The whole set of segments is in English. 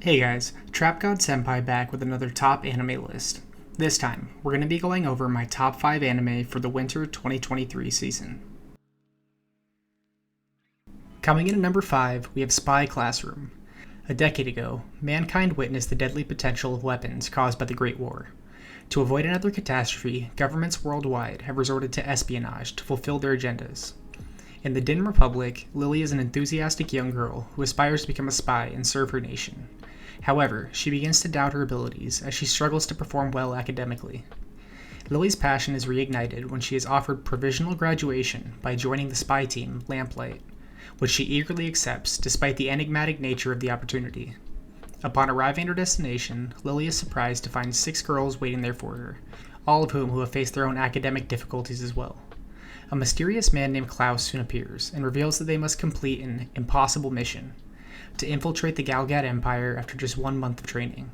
Hey guys, Trap God Senpai back with another top anime list. This time, we're going to be going over my top 5 anime for the winter 2023 season. Coming in at number 5, we have Spy Classroom. A decade ago, mankind witnessed the deadly potential of weapons caused by the Great War. To avoid another catastrophe, governments worldwide have resorted to espionage to fulfill their agendas. In the Dim Republic, Lily is an enthusiastic young girl who aspires to become a spy and serve her nation. However, she begins to doubt her abilities as she struggles to perform well academically. Lily's passion is reignited when she is offered provisional graduation by joining the spy team, Lamplight, which she eagerly accepts despite the enigmatic nature of the opportunity. Upon arriving at her destination, Lily is surprised to find 6 girls waiting there for her, all of whom have faced their own academic difficulties as well. A mysterious man named Klaus soon appears and reveals that they must complete an impossible mission: to infiltrate the Galgad Empire after just 1 month of training.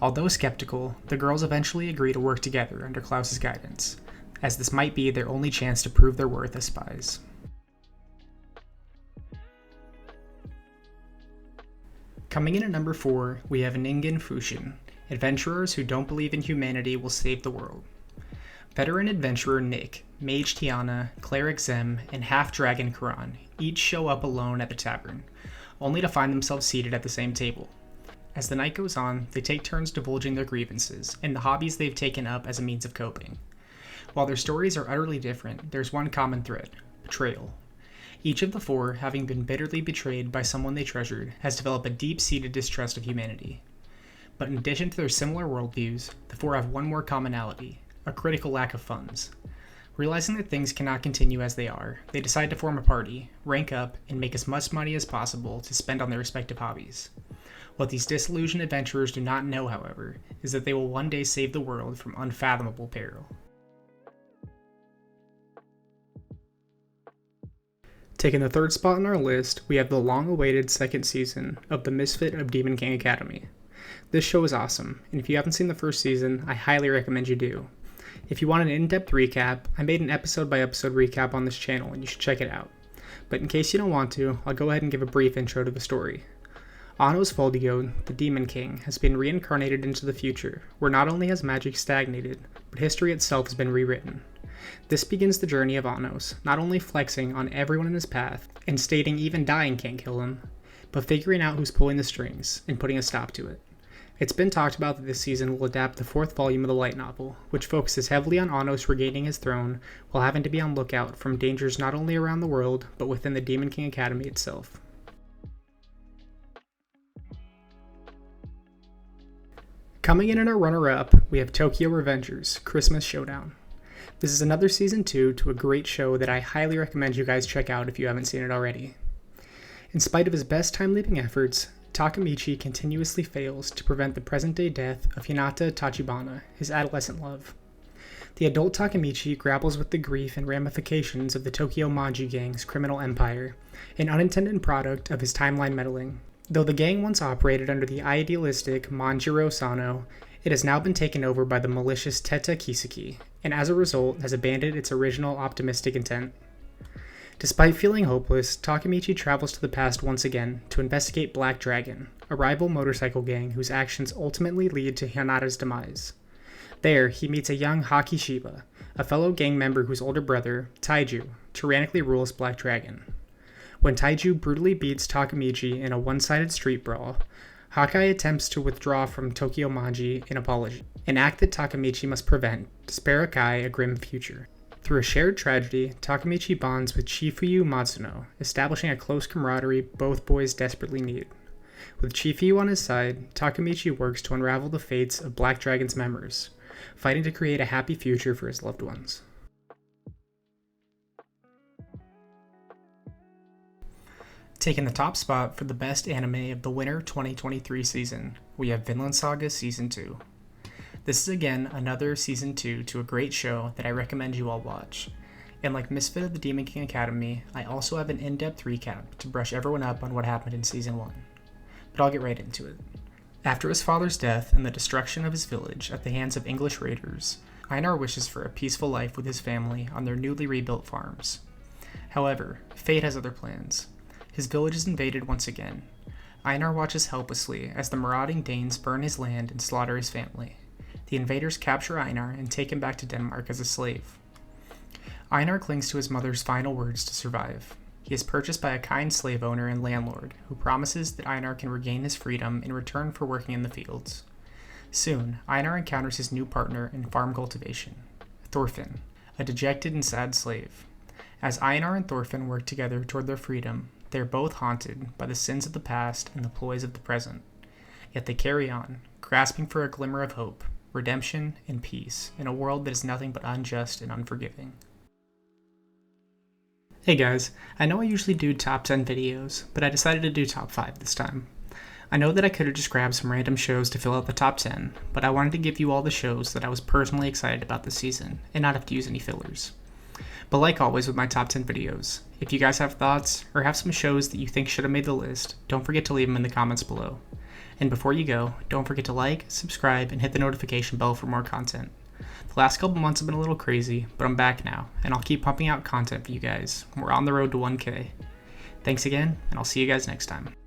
Although skeptical, the girls eventually agree to work together under Klaus's guidance, as this might be their only chance to prove their worth as spies. Coming in at number 4, we have Ningen Fushin, adventurers who don't believe in humanity will save the world. Veteran adventurer Nick, Mage Tiana, Cleric Zem, and Half-Dragon Karan each show up alone at the tavern, only to find themselves seated at the same table. As the night goes on, they take turns divulging their grievances and the hobbies they've taken up as a means of coping. While their stories are utterly different, there's one common thread: betrayal. Each of the 4, having been bitterly betrayed by someone they treasured, has developed a deep-seated distrust of humanity. But in addition to their similar worldviews, the 4 have one more commonality: a critical lack of funds. Realizing that things cannot continue as they are, they decide to form a party, rank up, and make as much money as possible to spend on their respective hobbies. What these disillusioned adventurers do not know, however, is that they will one day save the world from unfathomable peril. Taking the 3rd spot on our list, we have the long-awaited 2nd season of The Misfit of Demon King Academy. This show is awesome, and if you haven't seen the 1st season, I highly recommend you do. If you want an in-depth recap, I made an episode-by-episode recap on this channel and you should check it out. But in case you don't want to, I'll go ahead and give a brief intro to the story. Anos Voldigoad, the Demon King, has been reincarnated into the future, where not only has magic stagnated, but history itself has been rewritten. This begins the journey of Anos, not only flexing on everyone in his path, and stating even dying can't kill him, but figuring out who's pulling the strings, and putting a stop to it. It's been talked about that this season will adapt the 4th volume of the light novel, which focuses heavily on Anos regaining his throne while having to be on lookout from dangers not only around the world, but within the Demon King Academy itself. Coming in at our runner-up, we have Tokyo Revengers, Christmas Showdown. This is another season 2 to a great show that I highly recommend you guys check out if you haven't seen it already. In spite of his best time-leaping efforts, Takemichi continuously fails to prevent the present-day death of Hinata Tachibana, his adolescent love. The adult Takemichi grapples with the grief and ramifications of the Tokyo Manji Gang's criminal empire, an unintended product of his timeline meddling. Though the gang once operated under the idealistic Manjiro Sano, it has now been taken over by the malicious Teta Kiseki, and as a result has abandoned its original optimistic intent. Despite feeling hopeless, Takemichi travels to the past once again to investigate Black Dragon, a rival motorcycle gang whose actions ultimately lead to Hinata's demise. There, he meets a young Haki Shiba, a fellow gang member whose older brother, Taiju, tyrannically rules Black Dragon. When Taiju brutally beats Takemichi in a one-sided street brawl, Hakai attempts to withdraw from Tokyo Manji in apology, an act that Takemichi must prevent to spare Hakai a grim future. Through a shared tragedy, Takemichi bonds with Chifuyu Matsuno, establishing a close camaraderie both boys desperately need. With Chifuyu on his side, Takemichi works to unravel the fates of Black Dragon's members, fighting to create a happy future for his loved ones. Taking the top spot for the best anime of the winter 2023 season, we have Vinland Saga Season 2. This is again another Season 2 to a great show that I recommend you all watch. And like Misfit of the Demon King Academy, I also have an in-depth recap to brush everyone up on what happened in Season 1. But I'll get right into it. After his father's death and the destruction of his village at the hands of English raiders, Einar wishes for a peaceful life with his family on their newly rebuilt farms. However, fate has other plans. His village is invaded once again. Einar watches helplessly as the marauding Danes burn his land and slaughter his family. The invaders capture Einar and take him back to Denmark as a slave. Einar clings to his mother's final words to survive. He is purchased by a kind slave owner and landlord who promises that Einar can regain his freedom in return for working in the fields. Soon, Einar encounters his new partner in farm cultivation, Thorfinn, a dejected and sad slave. As Einar and Thorfinn work together toward their freedom, they are both haunted by the sins of the past and the ploys of the present. Yet they carry on, grasping for a glimmer of hope, redemption, and peace in a world that is nothing but unjust and unforgiving. Hey guys, I know I usually do top 10 videos, but I decided to do top 5 this time. I know that I could have just grabbed some random shows to fill out the top 10, but I wanted to give you all the shows that I was personally excited about this season, and not have to use any fillers. But like always with my top 10 videos, if you guys have thoughts, or have some shows that you think should have made the list, don't forget to leave them in the comments below. And before you go, don't forget to like, subscribe, and hit the notification bell for more content. The last couple months have been a little crazy, but I'm back now, and I'll keep pumping out content for you guys. We're on the road to 1K. Thanks again, and I'll see you guys next time.